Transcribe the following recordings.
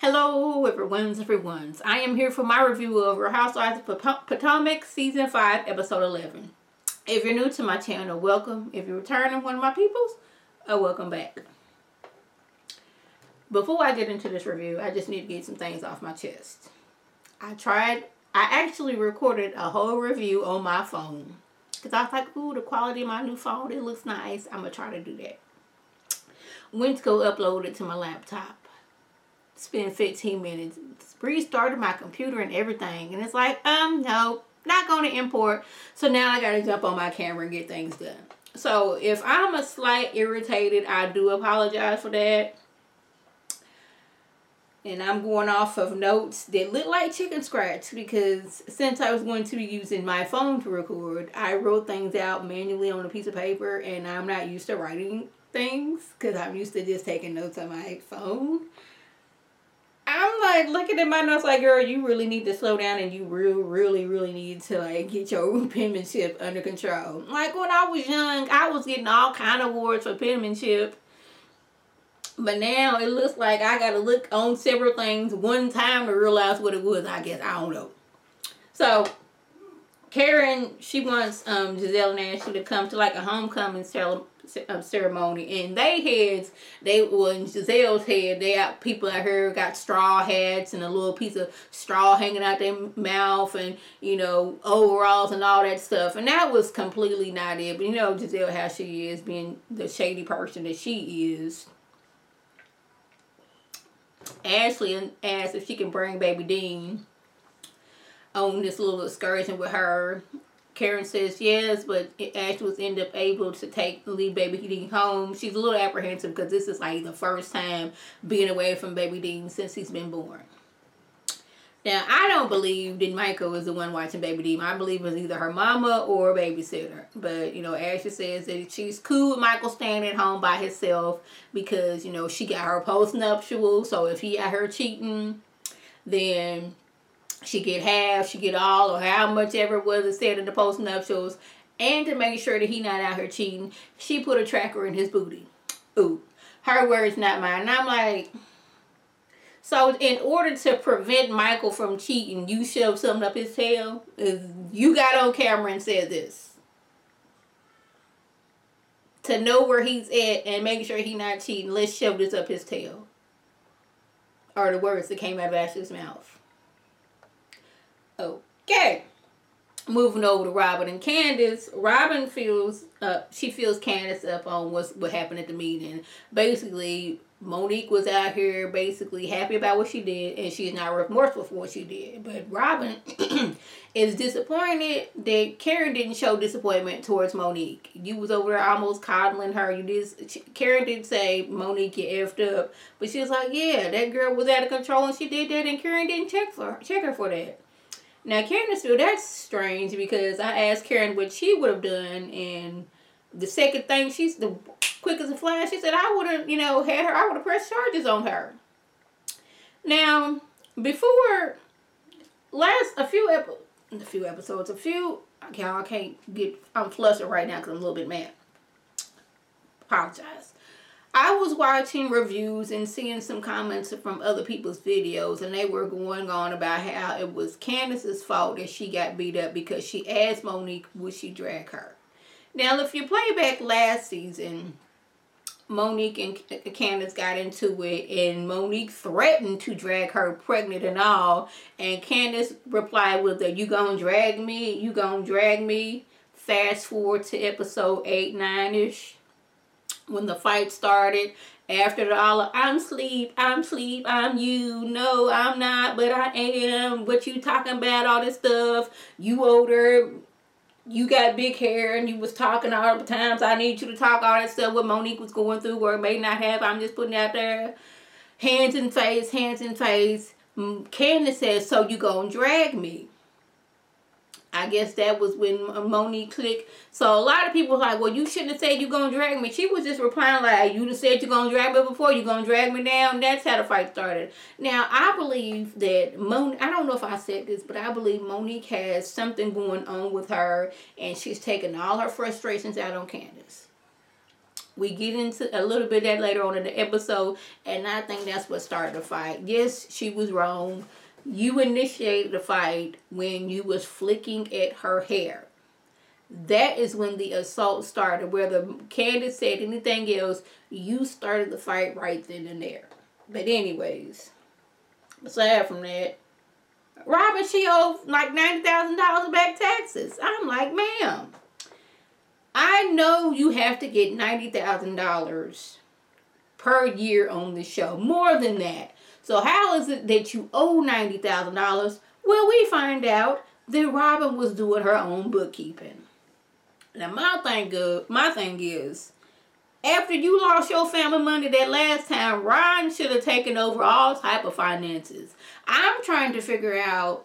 Hello everyone's. I am here for my review of Housewives of Potomac Season 5, Episode 11. If you're new to my channel, welcome. If you're returning one of my peoples, welcome back. Before I get into this review, I just need to get some things off my chest. I actually recorded a whole review on my phone. Because I was like, ooh, the quality of my new phone, it looks nice. I'm going to try to do that. Went to go upload it to my laptop. Spent 15 minutes. Restarted my computer and everything. And it's like, no, not going to import. So now I got to jump on my camera and get things done. So if I'm a slight irritated, I do apologize for that. And I'm going off of notes that look like chicken scratch because since I was going to be using my phone to record, I wrote things out manually on a piece of paper, and I'm not used to writing things because I'm used to just taking notes on my phone. I'm like looking at my notes like, girl, you really need to slow down and you really need to like get your penmanship under control. Like when I was young, I was getting all kind of awards for penmanship. But now it looks like I got to look on several things one time to realize what it was. I guess, I don't know. So, Karen, she wants Giselle and Ashley to come to like a homecoming ceremony. And in Giselle's head, people out here got straw hats and a little piece of straw hanging out their mouth and, you know, overalls and all that stuff. And that was completely not it. But you know Giselle, how she is, being the shady person that she is. Ashley asked if she can bring Baby Dean on this little excursion with her. Karen says yes, but Ashley was end up able to leave Baby Dean home. She's a little apprehensive because this is like the first time being away from Baby Dean since he's been born. Now, I don't believe that Michael is the one watching Baby Dean. I believe it's either her mama or a babysitter. But, you know, Ashley says that she's cool with Michael staying at home by himself because, you know, she got her post-nuptial. So if he got her cheating, then she get half, she get all, or how much ever was said in the post-nuptials. And to make sure that he not out here cheating, she put a tracker in his booty. Ooh, her words, not mine. And I'm like, so in order to prevent Michael from cheating, you shoved something up his tail? You got on camera and said this. To know where he's at and make sure he's not cheating, let's shove this up his tail. Are the words that came out of Ashley's mouth. Okay. Moving over to Robin and Candace. Robin feels Candace up on what happened at the meeting. Basically, Monique was out here basically happy about what she did, and she's not remorseful for what she did. But Robin is disappointed that Karen didn't show disappointment towards Monique. You was over there almost coddling her. Karen did say, Monique, you effed up. But she was like, yeah, that girl was out of control and she did that, and Karen didn't check her for that. Now, Candace feels that's strange because I asked Karen what she would have done, and the second thing, she's the quick as a flash, she said, I would have, had her, I would have pressed charges on her. Now, before a few episodes, I'm flustered right now because I'm a little bit mad. Apologize. I was watching reviews and seeing some comments from other people's videos, and they were going on about how it was Candace's fault that she got beat up because she asked Monique would she drag her. Now, if you play back last season, Monique and Candace got into it, and Monique threatened to drag her pregnant and all, and Candace replied with you gonna drag me? You gonna drag me? Fast forward to episode 8, 9-ish. When the fight started, after I'm sleep, I'm you. No, I'm not, but I am. What you talking about, all this stuff. You older, you got big hair, and you was talking all the times. I need you to talk all that stuff what Monique was going through or may not have. I'm just putting it out there. Hands in face. Candace says, so you gonna drag me? I guess that was when Monique clicked. So a lot of people were like, well, you shouldn't have said you're going to drag me. She was just replying like, you said you're going to drag me before. You're going to drag me down. That's how the fight started. Now, I believe that I don't know if I said this, but I believe Monique has something going on with her, and she's taking all her frustrations out on Candace. We get into a little bit of that later on in the episode, and I think that's what started the fight. Yes, she was wrong. You initiated the fight when you was flicking at her hair. That is when the assault started. Whether Candace said anything else, you started the fight right then and there. But anyways, aside from that, Robin, she owed like $90,000 back taxes. I'm like, ma'am, I know you have to get $90,000 per year on the show. More than that. So how is it that you owe $90,000? Well, we find out that Robin was doing her own bookkeeping. Now, my thing is, after you lost your family money that last time, Ron should have taken over all type of finances. I'm trying to figure out,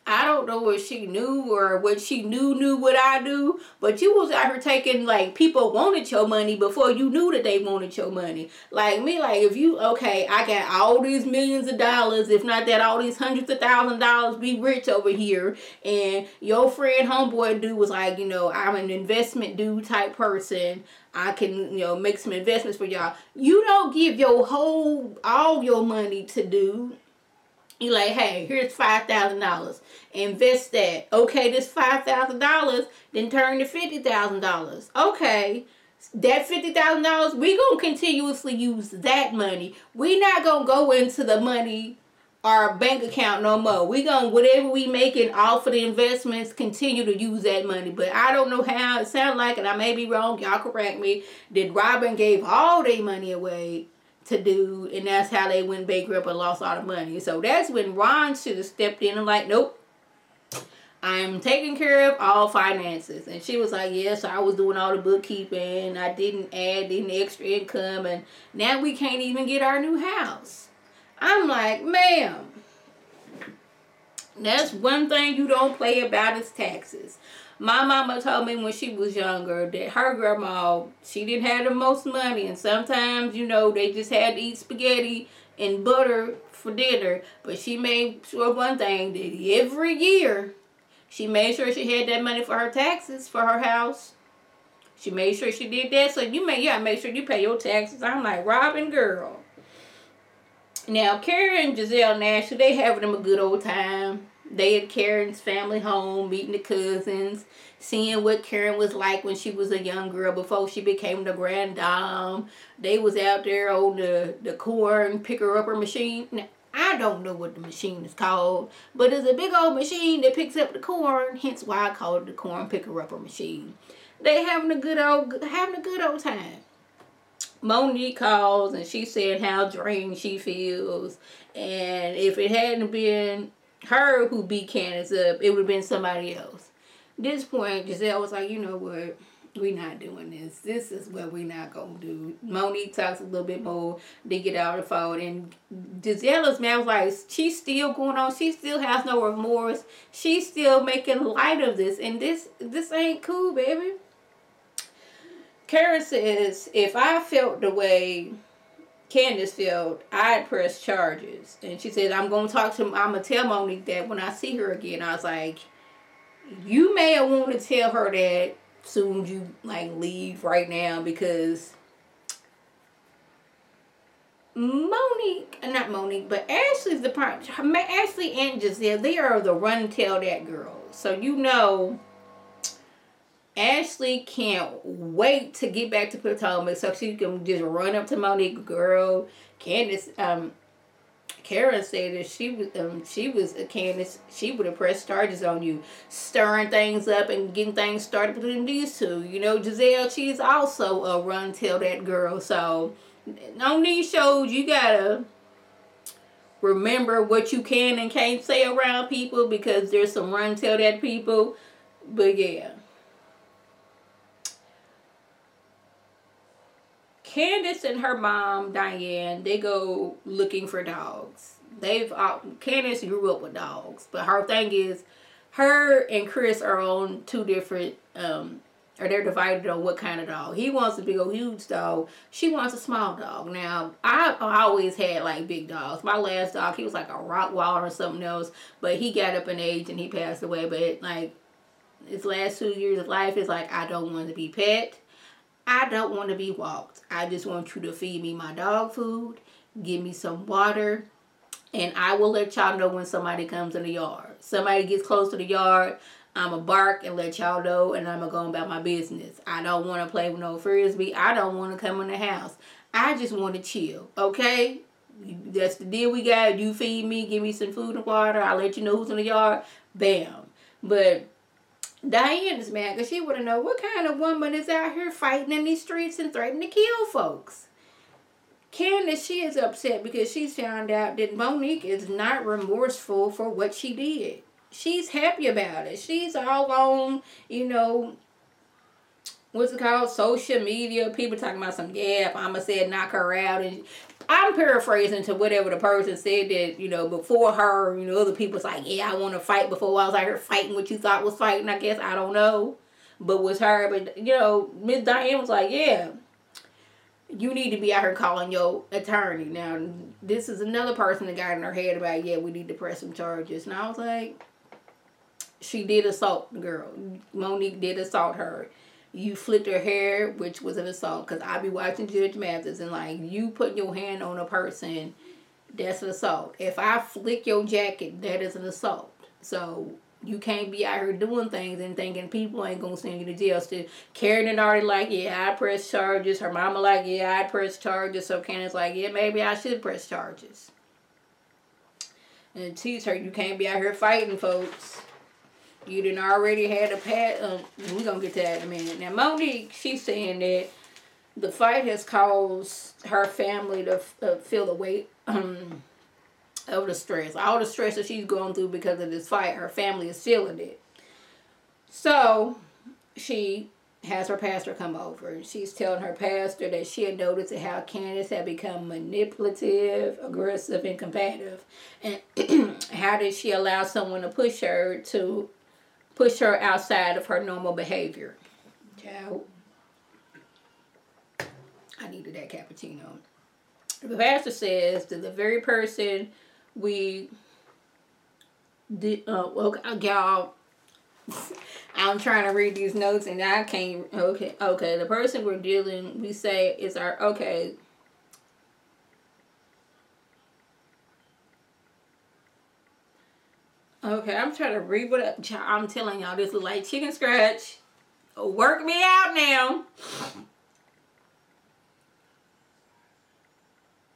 I don't know what she knew or what she knew what I do, but you was out here taking, like, people wanted your money before you knew that they wanted your money. Like me, like, if you, okay, I got all these millions of dollars, if not that, all these hundreds of thousands of dollars, be rich over here, and your friend homeboy dude was like, you know, I'm an investment dude type person, I can, you know, make some investments for y'all. You don't give all your money to dude. You like, hey, here's $5,000. Invest that. Okay, this $5,000 then turn to $50,000. Okay, that $50,000, we gonna continuously use that money. We not gonna go into the money, our bank account no more. We gonna, whatever we making off of the investments, continue to use that money. But I don't know how. It sounds like, and I may be wrong, y'all correct me, that Robin gave all their money away to do, and that's how they went bankrupt and lost all the money. So that's when Ron should have stepped in and like, nope, I'm taking care of all finances. And she was like, yes, I was doing all the bookkeeping, I didn't add any extra income, and now we can't even get our new house. I'm like, ma'am, that's one thing you don't play about is taxes. My mama told me when she was younger that her grandma, she didn't have the most money, and sometimes, you know, they just had to eat spaghetti and butter for dinner. But she made sure one thing, that every year she made sure she had that money for her taxes for her house. She made sure she did that. So you make sure you pay your taxes. I'm like, Robin, girl. Now, Karen and Giselle Nash, they having them a good old time. They at Karen's family home, meeting the cousins, seeing what Karen was like when she was a young girl before she became the grand dame. They was out there on the corn picker-upper machine. Now, I don't know what the machine is called, but it's a big old machine that picks up the corn, hence why I call it the corn picker-upper machine. They having a good old time. Monique calls and she said how drained she feels, and if it hadn't been her who beat Candace up, it would have been somebody else. At this point, Giselle was like, you know what? We not doing this. This is what we not going to do. Monique talks a little bit more. They get out of the phone. And Giselle's man was like, she's still going on. She still has no remorse. She's still making light of this. And this ain't cool, baby. Karen says, if I felt the way Candace felt, I'd press charges. And she said, I'm going to tell Monique that when I see her again. I was like, you may have want to tell her that soon as you, like, leave right now, because Ashley's the part. Ashley and Giselle, they are the run tell that girls. So, you know, Ashley can't wait to get back to Potomac so she can just run up to Monique. Girl, Candace, Karen said that she was Candace, she would have pressed charges on you, stirring things up and getting things started between these two. You know, Giselle, she's also a run tell that girl. So on these shows, you gotta remember what you can and can't say around people, because there's some run tell that people. But yeah. Candace and her mom, Diane, they go looking for dogs. Candace grew up with dogs, but her thing is, her and Chris are on two different, or they're divided on what kind of dog. He wants a big old huge dog. She wants a small dog. Now, I always had like big dogs. My last dog, he was like a Rottweiler or something else, but he got up in age and he passed away. But like his last 2 years of life is like, I don't want to be pet. I don't want to be walked. I just want you to feed me my dog food, give me some water, and I will let y'all know when somebody comes in the yard. Somebody gets close to the yard, I'ma bark and let y'all know, and I'ma go about my business. I don't want to play with no frisbee. I don't want to come in the house. I just want to chill, okay? That's the deal we got. You feed me, give me some food and water. I'll let you know who's in the yard. Bam. But Diane is mad because she want to know what kind of woman is out here fighting in these streets and threatening to kill folks. Candace, she is upset because she's found out that Monique is not remorseful for what she did. She's happy about it. She's all on, what's it called? Social media. People talking about some, if I'ma say it, knock her out. And I'm paraphrasing to whatever the person said that, before her, other people's like, I want to fight before I was out here fighting what you thought was fighting, I guess. I don't know. But was her. But, Miss Diane was like, you need to be out here calling your attorney. Now, this is another person that got in her head about, we need to press some charges. And I was like, she did assault the girl. Monique did assault her. You flicked her hair, which was an assault. Because I be watching Judge Mathis and like, you putting your hand on a person, that's an assault. If I flick your jacket, that is an assault. So you can't be out here doing things and thinking people ain't going to send you to jail. Still, Karen and already like, I press charges. Her mama like, I press charges. So Candace like, maybe I should press charges. And teach her, you can't be out here fighting folks. You done already had a we're going to get to that in a minute. Now, Monique, she's saying that the fight has caused her family to feel the weight of the stress. All the stress that she's going through because of this fight, her family is feeling it. So, she has her pastor come over. And she's telling her pastor that she had noticed how Candace had become manipulative, aggressive, and combative. And how did she allow someone to push her outside of her normal behavior. Child, I needed that cappuccino. The pastor says that the very person we did, y'all, I'm trying to read these notes and I can't, okay, the person we say is our, okay, I'm trying to read what I'm telling y'all. This look like chicken scratch. Work me out now.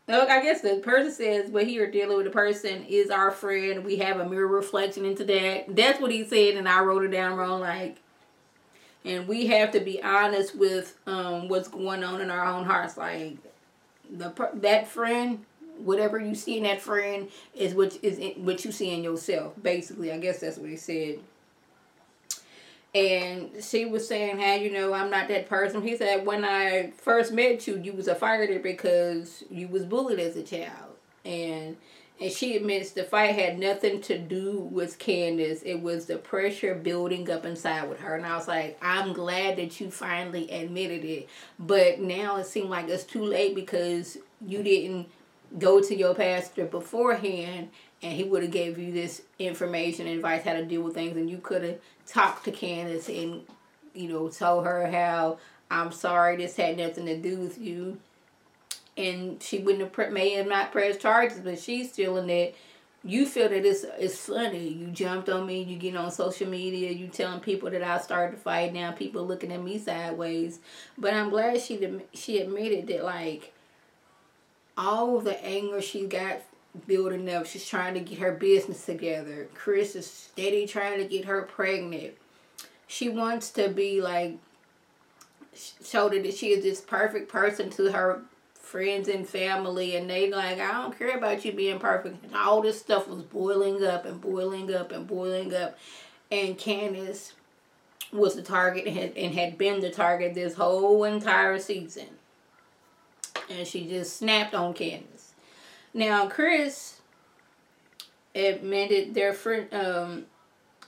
Look, I guess the person says, but here dealing with the person is our friend. We have a mirror reflection into that. That's what he said, and I wrote it down wrong. Like, and we have to be honest with what's going on in our own hearts. Like, that friend, whatever you see in that friend is what you see in yourself. Basically, I guess that's what he said. And she was saying how, I'm not that person. He said, when I first met you, you was a fighter because you was bullied as a child. And she admits the fight had nothing to do with Candace. It was the pressure building up inside with her. And I was like, I'm glad that you finally admitted it. But now it seemed like it's too late because you didn't go to your pastor beforehand and he would have gave you this information and advice how to deal with things, and you could have talked to Candace and told her how I'm sorry this had nothing to do with you, and she wouldn't have may have not pressed charges, but she's feeling that you feel that it's funny. You jumped on me, you get on social media, you telling people that I started to fight, now people looking at me sideways. But I'm glad she admitted that, like, all the anger she got building up, she's trying to get her business together. Chris is steady trying to get her pregnant. She wants to be like, show that she is this perfect person to her friends and family, and they like, I don't care about you being perfect. And all this stuff was boiling up and boiling up and boiling up, and Candace was the target and had been the target this whole entire season. And she just snapped on Candace. Now, Chris admitted their friend,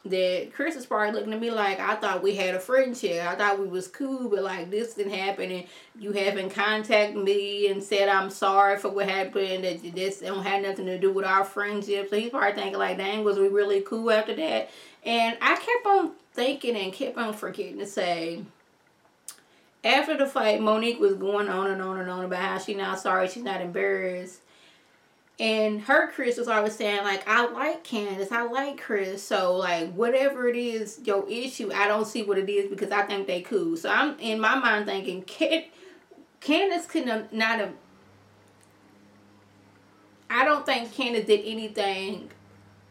that Chris is probably looking at me like, I thought we had a friendship. I thought we was cool, but like this didn't happen, and you haven't contacted me and said I'm sorry for what happened, that this don't have nothing to do with our friendship. So he's probably thinking like, dang, was we really cool after that? And I kept on thinking and kept on forgetting to say, After the fight, Monique was going on and on and on about how she's not sorry, she's not embarrassed. And her Chris was always saying, like, I like Candace, I like Chris. So, like, whatever it is, your issue, I don't see what it is because I think they cool. So, I'm in my mind thinking, Candace could not have. I don't think Candace did anything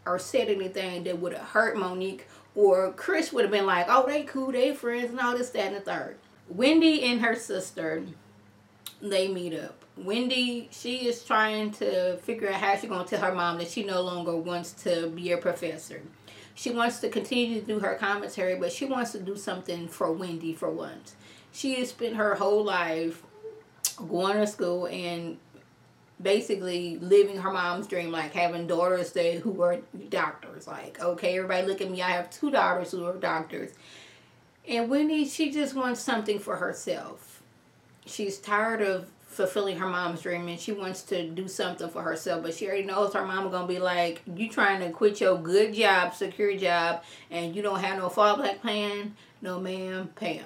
or said anything that would have hurt Monique. Or Chris would have been like, oh, they cool, they friends, and all this, that, and the third. Wendy and her sister, they meet up. Wendy, she is trying to figure out how she's going to tell her mom that she no longer wants to be a professor. She wants to continue to do her commentary, but she wants to do something for Wendy for once. She has spent her whole life going to school and basically living her mom's dream, like having daughters who are doctors. Like, okay, everybody look at me, I have 2 daughters who are doctors. And Wendy, she just wants something for herself. She's tired of fulfilling her mom's dream and she wants to do something for herself, but she already knows her mama gonna be like, you trying to quit your good job, secure job, and you don't have no fallback plan? No ma'am, Pam.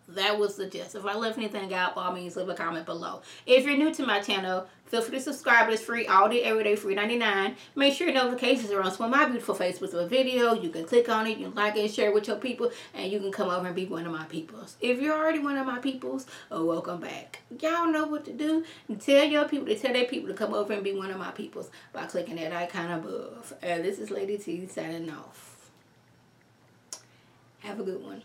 That was the gist. If I left anything out, by all means, leave a comment below. If you're new to my channel, feel free to subscribe. It's free all day, every day, free 99. Make sure your notifications are on. So when my beautiful face puts a video, you can click on it, you can like it, share it with your people, and you can come over and be one of my peoples. If you're already one of my peoples, oh, welcome back. Y'all know what to do. Tell your people to tell their people to come over and be one of my peoples by clicking that icon above. This is Lady T signing off. Have a good one.